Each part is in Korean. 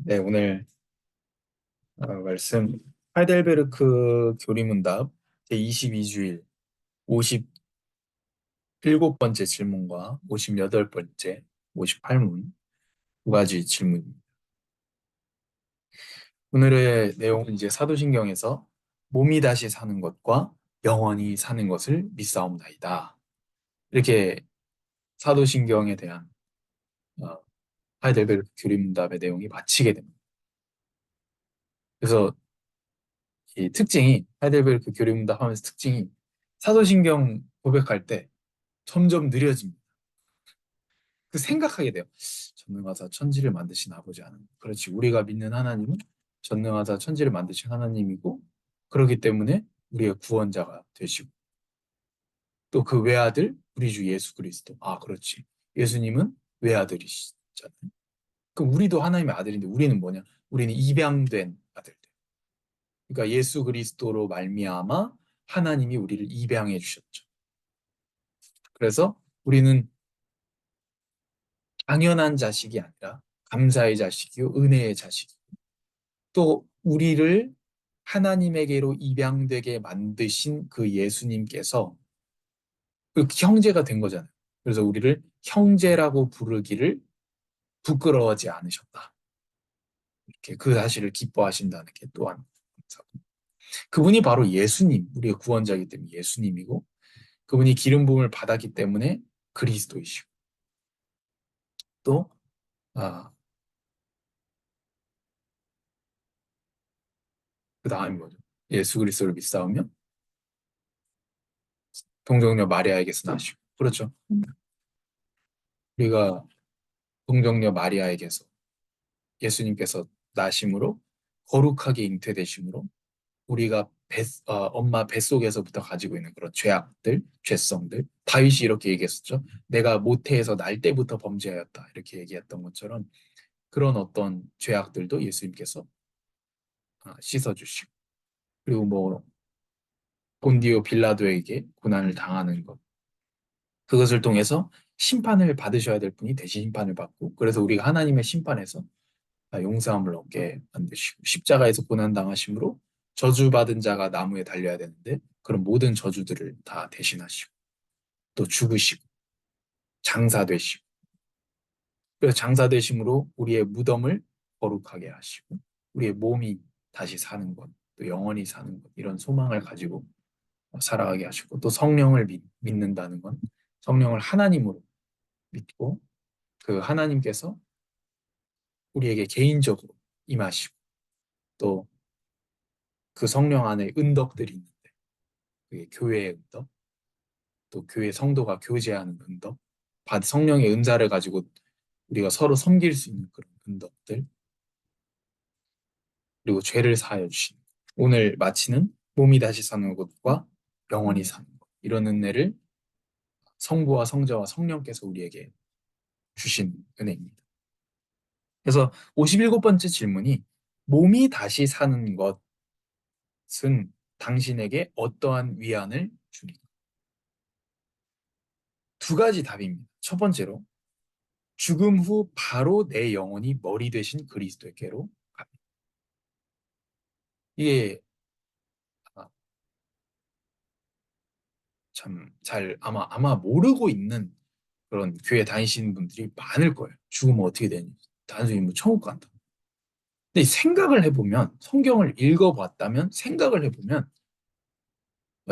네, 오늘 말씀 하이델베르크 교리문답 제22주일 57번째 질문과 58번째, 58문 두 가지 질문입니다. 오늘의 내용은 이제 사도신경에서 몸이 다시 사는 것과 영원히 사는 것을 믿사옵나이다. 이렇게 사도신경에 대한 어, 하이델베르크 교리문답의 내용이 마치게 됩니다. 그래서 이 특징이 하이델베르크 교리문답 하면서 특징이 사도신경 고백할 때 점점 느려집니다. 그 생각하게 돼요. 전능하사 천지를 만드신 아버지 하나님. 그렇지. 우리가 믿는 하나님은 전능하사 천지를 만드신 하나님이고, 그렇기 때문에 우리의 구원자가 되시고, 또 그 외아들 우리 주 예수 그리스도. 아, 그렇지. 예수님은 외아들이시잖아요. 그럼 우리도 하나님의 아들인데 우리는 뭐냐? 우리는 입양된 아들들. 그러니까 예수 그리스도로 말미암아 하나님이 우리를 입양해 주셨죠. 그래서 우리는 당연한 자식이 아니라 감사의 자식이요, 은혜의 자식이요. 또 우리를 하나님에게로 입양되게 만드신 그 예수님께서 그 형제가 된 거잖아요. 그래서 우리를 형제라고 부르기를 부끄러워하지 않으셨다. 이렇게 그 사실을 기뻐하신다는 게 또한 감사합니다. 그분이 바로 예수님, 우리의 구원자이기 때문에 예수님이고, 그분이 기름 부음을 받았기 때문에 그리스도이시고, 또 아, 그 다음이 뭐죠? 예수 그리스도를 믿사오며 동정녀 마리아에게서 나시고, 그렇죠? 우리가 동정녀 마리아에게서 예수님께서 나심으로 거룩하게 잉태되심으로 우리가 엄마 뱃속에서부터 가지고 있는 그런 죄악들, 죄성들, 다윗이 이렇게 얘기했었죠. 내가 모태에서 날 때부터 범죄하였다. 이렇게 얘기했던 것처럼 그런 어떤 죄악들도 예수님께서 씻어주시고, 그리고 뭐 본디오 빌라도에게 고난을 당하는 것, 그것을 통해서 심판을 받으셔야 될 분이 대신 심판을 받고, 그래서 우리가 하나님의 심판에서 용서함을 얻게 만드시고, 십자가에서 고난당하심으로 저주받은 자가 나무에 달려야 되는데 그런 모든 저주들을 다 대신하시고, 또 죽으시고 장사되시고, 그래서 장사되심으로 우리의 무덤을 거룩하게 하시고 우리의 몸이 다시 사는 것, 또 영원히 사는 것, 이런 소망을 가지고 살아가게 하시고, 또 성령을 믿는다는 건 성령을 하나님으로 믿고 그 하나님께서 우리에게 개인적으로 임하시고, 또 그 성령 안에 은덕들이 있는데 그게 교회의 은덕, 또 교회 성도가 교제하는 은덕, 성령의 은사를 가지고 우리가 서로 섬길 수 있는 그런 은덕들, 그리고 죄를 사하여 주신 오늘 마치는 몸이 다시 사는 것과 영원히 사는 것, 이런 은혜를 성부와 성자와 성령께서 우리에게 주신 은혜입니다. 그래서 57번째 질문이 몸이 다시 사는 것은 당신에게 어떠한 위안을 주리까? 두 가지 답입니다. 첫 번째로 죽음 후 바로 내 영혼이 머리 되신 그리스도께로 갑니다. 이게 참 잘 아마 모르고 있는 그런 교회 다니시는 분들이 많을 거예요. 죽으면 어떻게 되는지. 단순히 뭐 천국 간다. 근데 생각을 해보면, 성경을 읽어봤다면 생각을 해보면,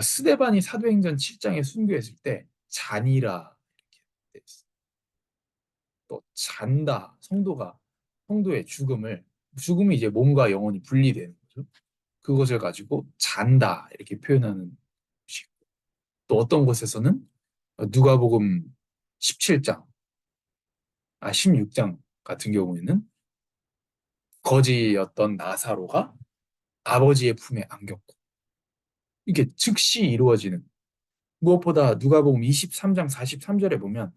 스데반이 사도행전 7장에 순교했을 때 잔이라 이렇게 돼 있어요. 또 잔다, 성도의 죽음이 이제 몸과 영혼이 분리되는 거죠. 그것을 가지고 잔다 이렇게 표현하는 것이 있고, 또 어떤 곳에서는 누가복음 17장, 16장 같은 경우에는 거지였던 나사로가 아버지의 품에 안겼고, 이게 즉시 이루어지는, 무엇보다 누가복음 23장 43절에 보면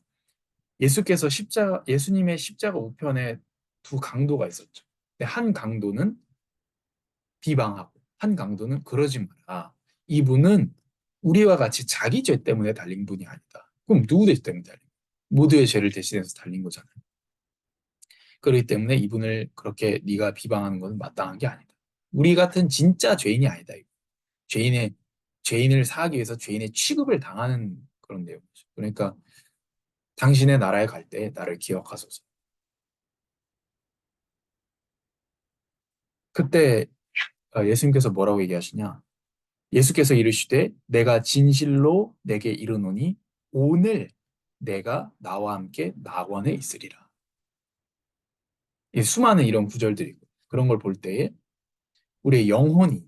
예수님의 십자가 우편에 두 강도가 있었죠. 근데 한 강도는 비방하고 한 강도는 그러지 마라. 이분은 우리와 같이 자기 죄 때문에 달린 분이 아니다. 그럼 누구 죄 때문에 달린 거야? 모두의 죄를 대신해서 달린 거잖아요. 그렇기 때문에 이분을 그렇게 네가 비방하는 것은 마땅한 게 아니다. 우리 같은 진짜 죄인이 아니다. 죄인의 죄인을 사하기 위해서 죄인의 취급을 당하는 그런 내용이죠. 그러니까 당신의 나라에 갈 때 나를 기억하소서. 그때 예수님께서 뭐라고 얘기하시냐? 예수께서 이르시되 내가 진실로 내게 이르노니 오늘 내가 나와 함께 낙원에 있으리라. 이 수많은 이런 구절들이고 그런 걸 볼 때에 우리의 영혼이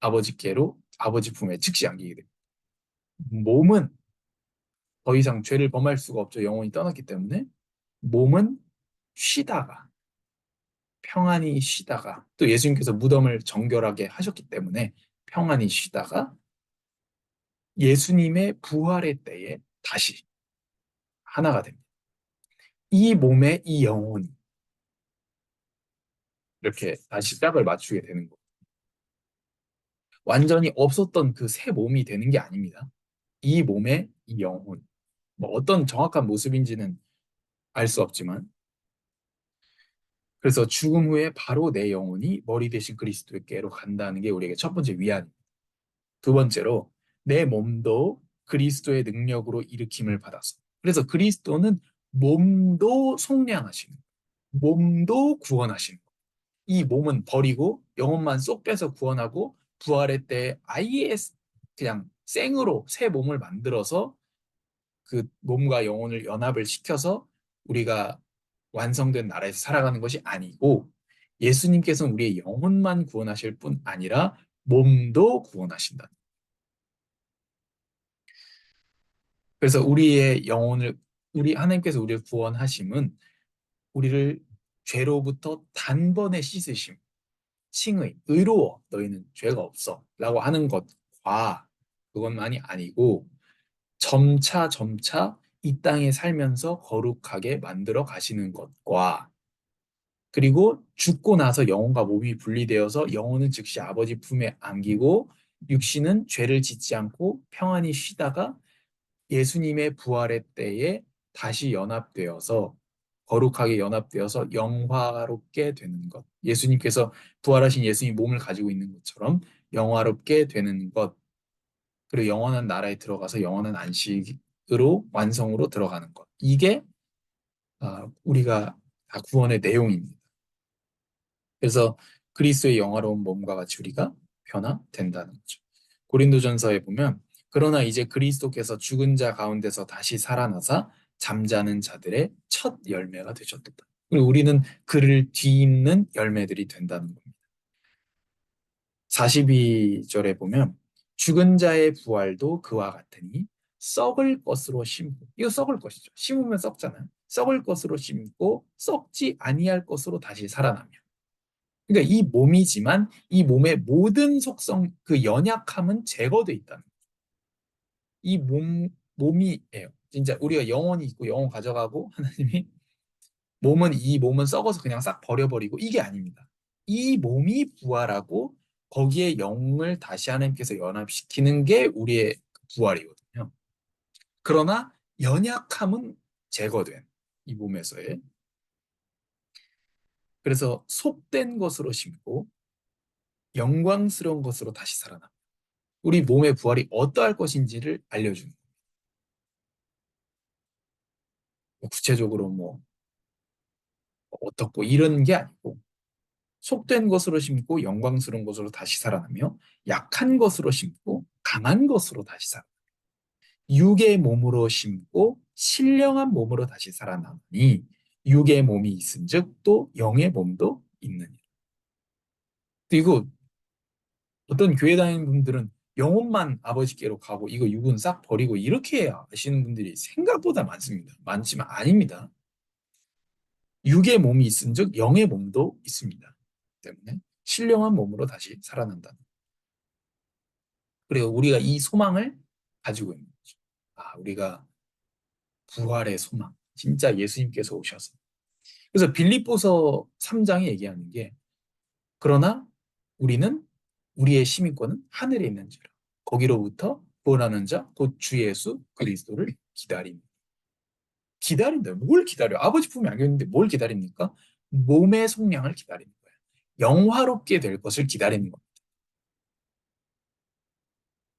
아버지께로 아버지 품에 즉시 안기게 됩니다. 몸은 더 이상 죄를 범할 수가 없죠. 영혼이 떠났기 때문에 몸은 쉬다가 평안히 쉬다가 또 예수님께서 무덤을 정결하게 하셨기 때문에 평안히 쉬다가 예수님의 부활의 때에 다시 하나가 됩니다. 이 몸에 이 영혼이 이렇게 다시 짝을 맞추게 되는 거예요. 완전히 없었던 그 새 몸이 되는 게 아닙니다. 이 몸에 이 영혼, 뭐 어떤 정확한 모습인지는 알 수 없지만, 그래서 죽음 후에 바로 내 영혼이 머리 대신 그리스도께로 간다는 게 우리에게 첫 번째 위안입니다. 두 번째로 내 몸도 그리스도의 능력으로 일으킴을 받아서. 그래서 그리스도는 몸도 속량하시는, 몸도 구원하시는. 이 몸은 버리고 영혼만 쏙 빼서 구원하고 부활의 때 아예 그냥 생으로 새 몸을 만들어서 그 몸과 영혼을 연합을 시켜서 우리가 완성된 나라에서 살아가는 것이 아니고 예수님께서는 우리의 영혼만 구원하실 뿐 아니라 몸도 구원하신다. 그래서 우리의 영혼을 우리 하나님께서 우리를 구원하심은 우리를 죄로부터 단번에 씻으심, 칭의, 의로워 너희는 죄가 없어 라고 하는 것과 그것만이 아니고 점차 점차 이 땅에 살면서 거룩하게 만들어 가시는 것과 그리고 죽고 나서 영혼과 몸이 분리되어서 영혼은 즉시 아버지 품에 안기고 육신은 죄를 짓지 않고 평안히 쉬다가 예수님의 부활의 때에 다시 연합되어서 거룩하게 연합되어서 영화롭게 되는 것. 예수님께서 부활하신 예수님 몸을 가지고 있는 것처럼 영화롭게 되는 것. 그리고 영원한 나라에 들어가서 영원한 안식으로 완성으로 들어가는 것. 이게 우리가 다 구원의 내용입니다. 그래서 그리스도의 영화로운 몸과 같이 우리가 변화된다는 거죠. 고린도전서에 보면 그러나 이제 그리스도께서 죽은 자 가운데서 다시 살아나사 잠자는 자들의 첫 열매가 되셨다. 그리고 우리는 그를 뒤입는 열매들이 된다는 겁니다. 42절에 보면 죽은 자의 부활도 그와 같으니 썩을 것으로 심고 이거 썩을 것이죠. 심으면 썩잖아요. 썩을 것으로 심고 썩지 아니할 것으로 다시 살아나며 그러니까 이 몸이지만 이 몸의 모든 속성 그 연약함은 제거돼 있다는 거예요. 이 몸이에요. 진짜 우리가 영혼이 있고 영혼 가져가고 하나님이 몸은 이 몸은 썩어서 그냥 싹 버려버리고 이게 아닙니다. 이 몸이 부활하고 거기에 영을 다시 하나님께서 연합시키는 게 우리의 부활이거든요. 그러나 연약함은 제거된 이 몸에서의 그래서 속된 것으로 심고 영광스러운 것으로 다시 살아납니다. 우리 몸의 부활이 어떠할 것인지를 알려주는 거예요. 구체적으로 뭐 어떻고 이런 게 아니고 속된 것으로 심고 영광스러운 것으로 다시 살아나며 약한 것으로 심고 강한 것으로 다시 살아. 육의 몸으로 심고 신령한 몸으로 다시 살아나니 육의 몸이 있은즉 또 영의 몸도 있느니라. 그리고 어떤 교회 다니는 분들은 영혼만 아버지께로 가고 이거 육은 싹 버리고 이렇게 하시는 분들이 생각보다 많습니다. 많지만 아닙니다. 육의 몸이 있은즉 영의 몸도 있습니다. 때문에 신령한 몸으로 다시 살아난다. 그리고 우리가 이 소망을 가지고 있는 거죠. 우리가 부활의 소망. 진짜 예수님께서 오셔서. 그래서 빌립보서 3장에 얘기하는 게 그러나 우리는 우리의 시민권은 하늘에 있는지라. 거기로부터 구원하는 자, 곧 주 예수 그리스도를 기다립니다. 기다린다. 뭘 기다려? 아버지 품에 안겼는데 뭘 기다립니까? 몸의 속량을 기다리는 거예요. 영화롭게 될 것을 기다리는 겁니다.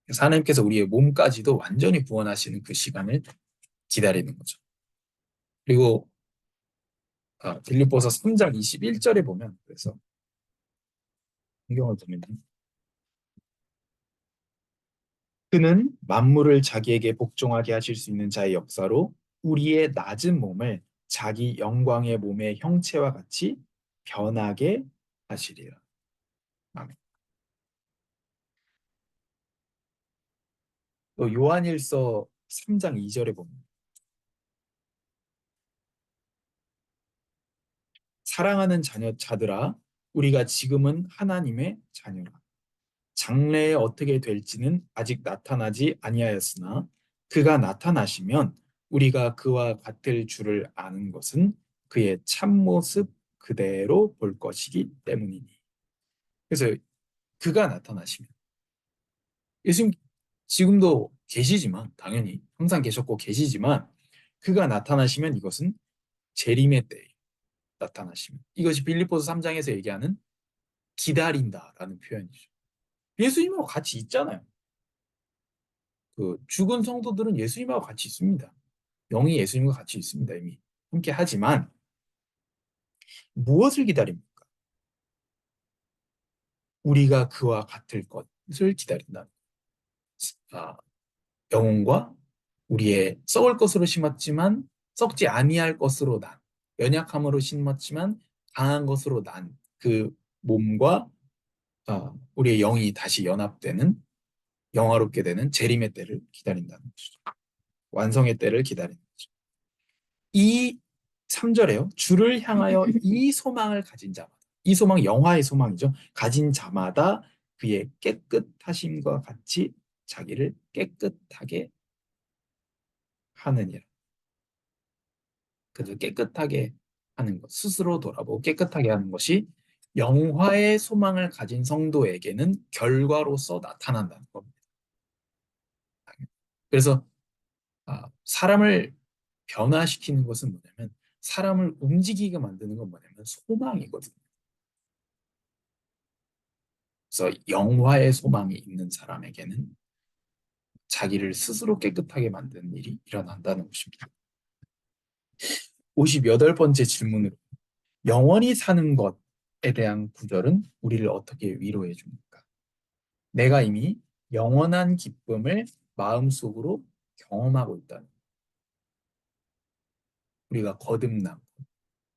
그래서 하나님께서 우리의 몸까지도 완전히 구원하시는 그 시간을 기다리는 거죠. 그리고 빌립보서 3장 21절에 보면 그래서 성경을 보면 그는 만물을 자기에게 복종하게 하실 수 있는 자의 역사로 우리의 낮은 몸을 자기 영광의 몸의 형체와 같이 변하게 하시리라. 아멘. 또 요한일서 3장 2절에 보면 사랑하는 자녀들아 우리가 지금은 하나님의 자녀라. 장래에 어떻게 될지는 아직 나타나지 아니하였으나 그가 나타나시면 우리가 그와 같을 줄을 아는 것은 그의 참모습 그대로 볼 것이기 때문이니. 그래서 그가 나타나시면 예수님 지금도 계시지만 당연히 항상 계셨고 계시지만 그가 나타나시면 이것은 재림의 때에 나타나시면 이것이 빌립보서 3장에서 얘기하는 기다린다라는 표현이죠. 예수님하고 같이 있잖아요. 그 죽은 성도들은 예수님하고 같이 있습니다. 영이 예수님과 같이 있습니다. 이미 함께 하지만 무엇을 기다립니까? 우리가 그와 같을 것을 기다린다. 아, 영혼과 우리의 썩을 것으로 심었지만 썩지 아니할 것으로 난 연약함으로 심었지만 강한 것으로 난 그 몸과 우리의 영이 다시 연합되는 영화롭게 되는 재림의 때를 기다린다는 것이죠. 완성의 때를 기다리는 거죠. 이 3절에요. 주를 향하여 이 소망을 가진 자마다 이 소망 영화의 소망이죠. 가진 자마다 그의 깨끗하심과 같이 자기를 깨끗하게 하느니라. 그래서 깨끗하게 하는 것, 스스로 돌아보고 깨끗하게 하는 것이 영화의 소망을 가진 성도에게는 결과로서 나타난다는 겁니다. 그래서 사람을 변화시키는 것은 뭐냐면 사람을 움직이게 만드는 건 뭐냐면 소망이거든요. 그래서 영화의 소망이 있는 사람에게는 자기를 스스로 깨끗하게 만드는 일이 일어난다는 것입니다. 58번째 질문으로 영원히 사는 것에 대한 구절은 우리를 어떻게 위로해 줍니까? 내가 이미 영원한 기쁨을 마음속으로 경험하고 있다는 우리가 거듭남,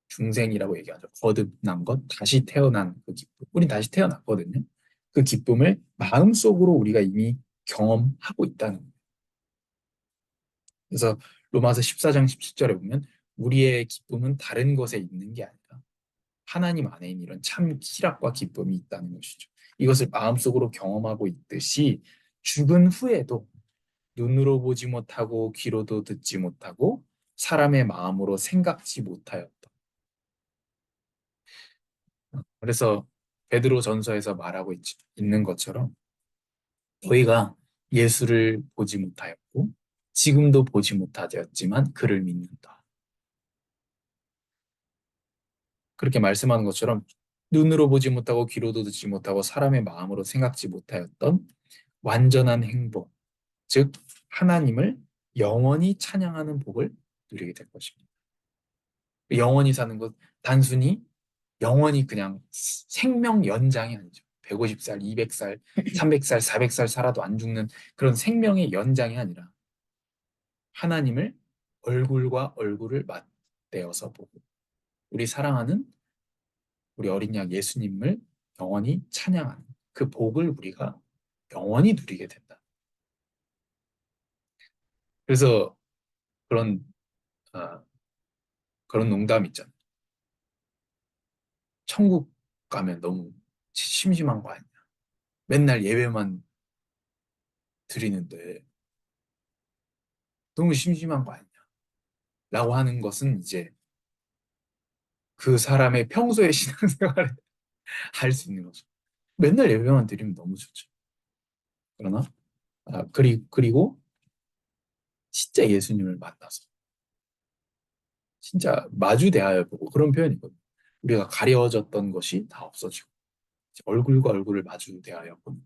중생이라고 얘기하죠. 거듭난 것, 다시 태어난 그 기쁨. 우린 다시 태어났거든요. 그 기쁨을 마음속으로 우리가 이미 경험하고 있다는 거예요. 그래서 로마서 14장 17절에 보면 우리의 기쁨은 다른 것에 있는 게 아니라 하나님 안에 있는 이런 참 희락과 기쁨이 있다는 것이죠. 이것을 마음속으로 경험하고 있듯이 죽은 후에도 눈으로 보지 못하고 귀로도 듣지 못하고 사람의 마음으로 생각지 못하였던. 그래서 베드로 전서에서 말하고 있는 것처럼 너희가 예수를 보지 못하였고 지금도 보지 못하였지만 그를 믿는다. 그렇게 말씀하는 것처럼 눈으로 보지 못하고 귀로도 듣지 못하고 사람의 마음으로 생각지 못하였던 완전한 행복, 즉 하나님을 영원히 찬양하는 복을 누리게 될 것입니다. 영원히 사는 것 단순히 영원히 그냥 생명 연장이 아니죠. 150살, 200살, 300살, 400살 살아도 안 죽는 그런 생명의 연장이 아니라 하나님을 얼굴과 얼굴을 맞대어서 보고 우리 사랑하는 우리 어린 양 예수님을 영원히 찬양하는 그 복을 우리가 영원히 누리게 된다. 그래서 그런 아, 그런 농담 있잖아요. 천국 가면 너무 심심한 거 아니야. 맨날 예배만 드리는데 너무 심심한 거 아니냐. 라고 하는 것은 이제 그 사람의 평소의 신앙생활에 할 수 있는 거죠. 맨날 예배만 드리면 너무 좋죠. 그러나 그리고 진짜 예수님을 만나서 진짜 마주 대하여 보고 그런 표현이거든요. 우리가 가려졌던 것이 다 없어지고 얼굴과 얼굴을 마주 대하여 보는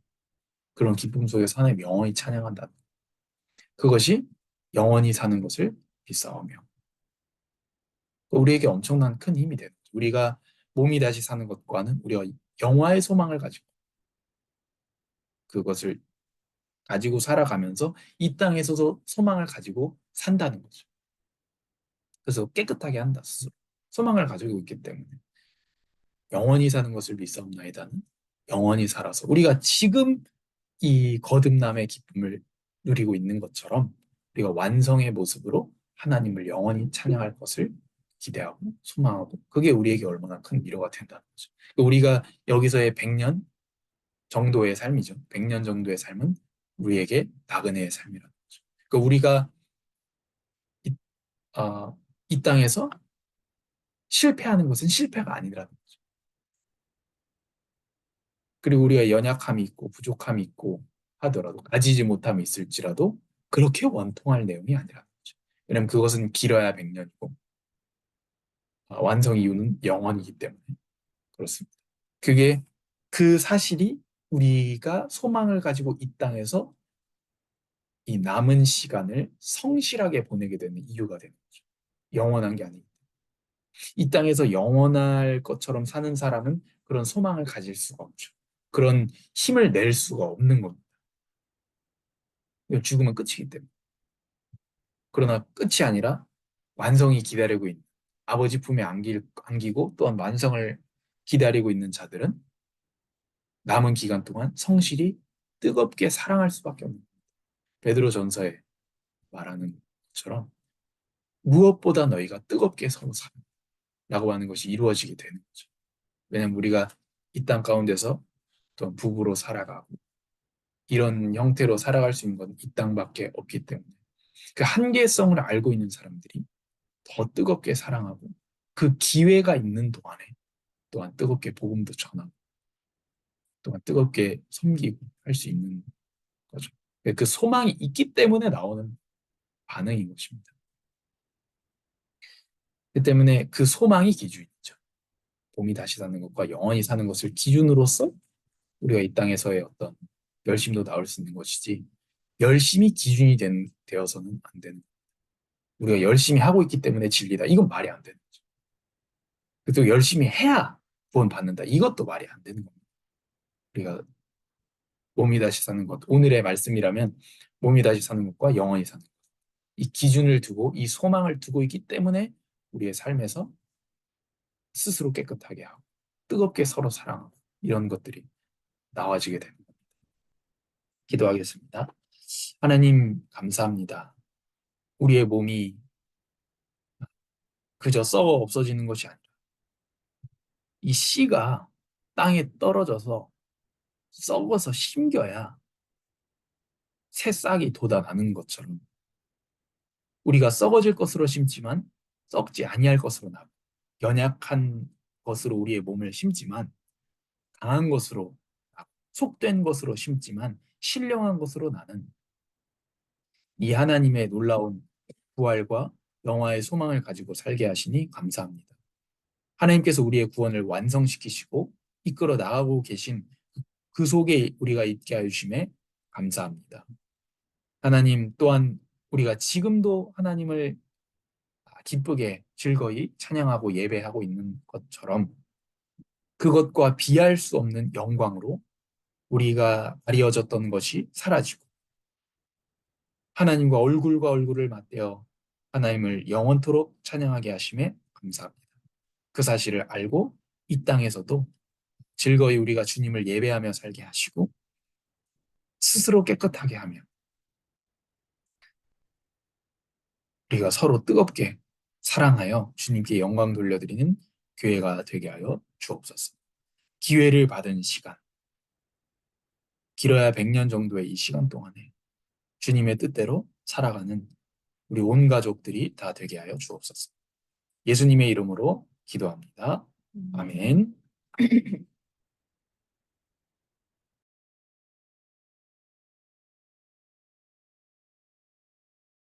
그런 기쁨 속에서 하나님 영원히 찬양한다. 그것이 영원히 사는 것을 비싸우며 우리에게 엄청난 큰 힘이 되는 거죠. 우리가 몸이 다시 사는 것과는 우리가 영화의 소망을 가지고 그것을 가지고 살아가면서 이 땅에서도 소망을 가지고 산다는 거죠. 그래서 깨끗하게 한다 스스로. 소망을 가지고 있기 때문에 영원히 사는 것을 믿사옵나이다는 영원히 살아서 우리가 지금 이 거듭남의 기쁨을 누리고 있는 것처럼 우리가 완성의 모습으로 하나님을 영원히 찬양할 것을 기대하고 소망하고 그게 우리에게 얼마나 큰 위로가 된다는 거죠. 우리가 여기서의 100년 정도의 삶이죠. 100년 정도의 삶은 우리에게 나그네의 삶이라는 거죠. 그러니까 우리가 이, 이 땅에서 실패하는 것은 실패가 아니라는 거죠. 그리고 우리가 연약함이 있고 부족함이 있고 하더라도 가지지 못함이 있을지라도 그렇게 원통할 내용이 아니라는 거죠. 왜냐하면 그것은 길어야 100년이고 완성 이유는 영원이기 때문에 그렇습니다. 그게 그 사실이 우리가 소망을 가지고 이 땅에서 이 남은 시간을 성실하게 보내게 되는 이유가 되는 거죠. 영원한 게 아니고 이 땅에서 영원할 것처럼 사는 사람은 그런 소망을 가질 수가 없죠. 그런 힘을 낼 수가 없는 겁니다. 죽으면 끝이기 때문에. 그러나 끝이 아니라 완성이 기다리고 있는 아버지 품에 안기고 또한 완성을 기다리고 있는 자들은 남은 기간 동안 성실히 뜨겁게 사랑할 수밖에 없는 거예요. 베드로전서에 말하는 것처럼 무엇보다 너희가 뜨겁게 서로 사랑라고 하는 것이 이루어지게 되는 거죠. 왜냐하면 우리가 이 땅 가운데서 또 부부로 살아가고 이런 형태로 살아갈 수 있는 건 이 땅밖에 없기 때문에 그 한계성을 알고 있는 사람들이 더 뜨겁게 사랑하고 그 기회가 있는 동안에 또한 뜨겁게 복음도 전하고 또한 뜨겁게 섬기고 할 수 있는 거죠. 그 소망이 있기 때문에 나오는 반응인 것입니다. 그 때문에 그 소망이 기준이죠. 봄이 다시 사는 것과 영원히 사는 것을 기준으로서 우리가 이 땅에서의 어떤 열심도 나올 수 있는 것이지 열심이 기준이 되어서는 안 되는 우리가 열심히 하고 있기 때문에 진리다. 이건 말이 안 되는 거죠. 또 열심히 해야 구원 받는다. 이것도 말이 안 되는 겁니다. 우리가 몸이 다시 사는 것, 오늘의 말씀이라면 몸이 다시 사는 것과 영원히 사는 것. 이 기준을 두고 이 소망을 두고 있기 때문에 우리의 삶에서 스스로 깨끗하게 하고 뜨겁게 서로 사랑하고 이런 것들이 나와지게 됩니다. 기도하겠습니다. 하나님 감사합니다. 우리의 몸이 그저 썩어 없어지는 것이 아니라 이 씨가 땅에 떨어져서 썩어서 심겨야 새 싹이 돋아나는 것처럼 우리가 썩어질 것으로 심지만 썩지 아니할 것으로 나고 연약한 것으로 우리의 몸을 심지만 강한 것으로 나고 속된 것으로 심지만 신령한 것으로 나는 이 하나님의 놀라운 부활과 영화의 소망을 가지고 살게 하시니 감사합니다. 하나님께서 우리의 구원을 완성시키시고 이끌어 나가고 계신 그 속에 우리가 있게 하심에 감사합니다. 하나님 또한 우리가 지금도 하나님을 기쁘게 즐거이 찬양하고 예배하고 있는 것처럼 그것과 비할 수 없는 영광으로 우리가 가리어졌던 것이 사라지고 하나님과 얼굴과 얼굴을 맞대어 하나님을 영원토록 찬양하게 하심에 감사합니다. 그 사실을 알고 이 땅에서도 즐거이 우리가 주님을 예배하며 살게 하시고 스스로 깨끗하게 하며 우리가 서로 뜨겁게 사랑하여 주님께 영광 돌려드리는 교회가 되게 하여 주옵소서. 기회를 받은 시간, 길어야 100년 정도의 이 시간 동안에 주님의 뜻대로 살아가는 우리 온 가족들이 다 되게 하여 주옵소서. 예수님의 이름으로 기도합니다. 아멘.